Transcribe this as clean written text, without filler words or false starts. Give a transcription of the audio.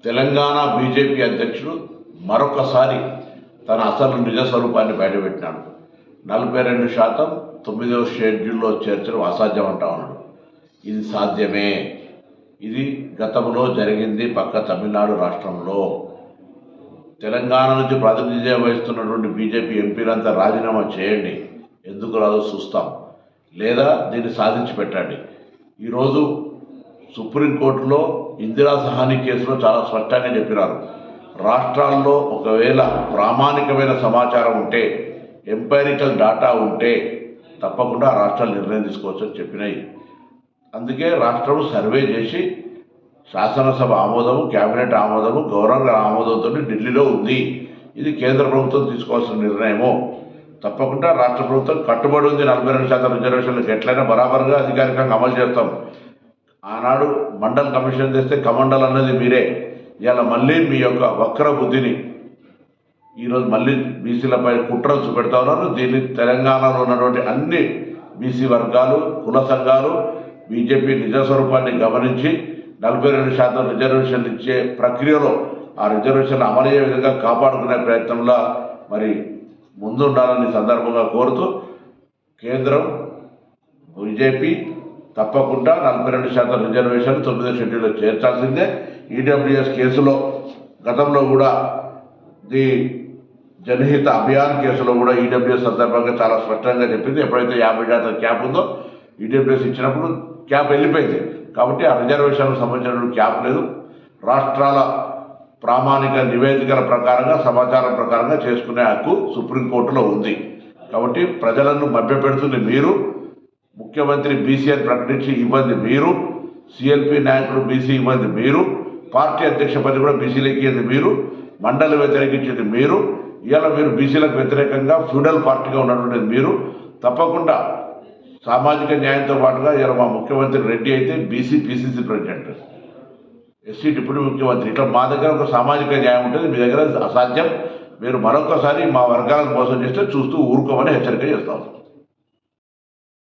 Telangana BJP అధ్యక్షుడు మరొకసారి తన అసలు నిజ స్వరూపాన్ని బయటపెట్టినాడు. 42% 9వ షెడ్యూల్లో చేర్చడం అసాధ్యం అంటా ఉన్నాడు. ఇది సాధ్యమే. ఇది గతంలో జరిగింది పక్క తమిళనాడు రాష్ట్రంలో. తెలంగాణ నుంచి ప్రాతినిధ్యం వహిస్తున్నటువంటి బీజేపీ ఎంపీలంతా రాజీనామా చేయండి, ఎందుకు రాదో చూస్తాం, లేదా దీన్ని సాధించి పెట్టండి. ఈరోజు సుప్రీంకోర్టులో ఇందిరా సహాని కేసులో చాలా స్పష్టంగా చెప్పినారు. రాష్ట్రాల్లో ఒకవేళ ప్రామాణికమైన సమాచారం ఉంటే, ఎంపైరికల్ డాటా ఉంటే తప్పకుండా రాష్ట్రాలు నిర్ణయం తీసుకోవచ్చని చెప్పినాయి. అందుకే రాష్ట్రం సర్వే చేసి శాసనసభ ఆమోదము, కేబినెట్ ఆమోదము, గవర్నర్ ఆమోదంతో ఢిల్లీలో ఉంది. ఇది కేంద్ర ప్రభుత్వం తీసుకోవాల్సిన నిర్ణయము. తప్పకుండా రాష్ట్ర ప్రభుత్వం కట్టుబడి ఉంది. 42% రిజర్వేషన్లకు ఎట్లయినా బరాబరుగా అధికారికంగా అమలు చేస్తాం. ఆనాడు మండల్ కమిషన్ చేస్తే కమండల్ అన్నది మీరే. ఇవాళ మళ్ళీ మీ యొక్క వక్ర బుద్ధిని ఈరోజు మళ్ళీ బీసీలపై కుట్రలు చూపెడతా ఉన్నారు. దీన్ని తెలంగాణలో ఉన్నటువంటి అన్ని బీసీ వర్గాలు, కుల సంఘాలు బీజేపీ నిజ స్వరూపాన్ని గమనించి 42% రిజర్వేషన్లు ఇచ్చే ప్రక్రియలో ఆ రిజర్వేషన్లు అమలయ్యే విధంగా కాపాడుకునే ప్రయత్నంలో మరి ముందుండాలని సందర్భంగా కోరుతూ, కేంద్రం బీజేపీ తప్పకుండా 42% రిజర్వేషన్ 9వ షెడ్యూల్లో చేర్చాల్సిందే. ఈడబ్ల్యూఎస్ కేసులో గతంలో కూడా ది జనహిత అభియాన్ కేసులో కూడా ఈడబ్ల్యూఎస్ సందర్భంగా చాలా స్పష్టంగా చెప్పింది. ఎప్పుడైతే 50% క్యాప్ ఉందో ఈడబ్ల్యూఎస్ ఇచ్చినప్పుడు క్యాప్ వెళ్ళిపోయింది. కాబట్టి ఆ రిజర్వేషన్కు సంబంధించిన క్యాప్ లేదు. రాష్ట్రాల ప్రామాణిక నివేదికల ప్రకారంగా, సమాచారం ప్రకారంగా చేసుకునే హక్కు సుప్రీంకోర్టులో ఉంది. కాబట్టి ప్రజలను మభ్యపెడుతుంది మీరు. ముఖ్యమంత్రి బీసీ అని ప్రకటించి ఇబ్బంది మీరు, సిఎల్పి నాయకుడు బీసీ ఇబ్బంది మీరు, పార్టీ అధ్యక్ష పదవి కూడా బీసీలకి ఇవ్వండి మీరు, మండలి వ్యతిరేకించేది మీరు. ఇవాళ మీరు బీసీలకు వ్యతిరేకంగా ఫ్యూడల్ పార్టీగా ఉన్నటువంటిది మీరు. తప్పకుండా సామాజిక న్యాయంతో పాటుగా ఇవాళ మా ముఖ్యమంత్రి రెడ్డి అయితే BC PCC president, SC deputy ముఖ్యమంత్రి. ఇట్లా మా దగ్గర ఒక సామాజిక న్యాయం ఉంటుంది, మీ దగ్గర అసాధ్యం. మీరు మరొకసారి మా వర్గాలను మోసం చేస్తే చూస్తూ ఊరుకోమని హెచ్చరిక చేస్తాం.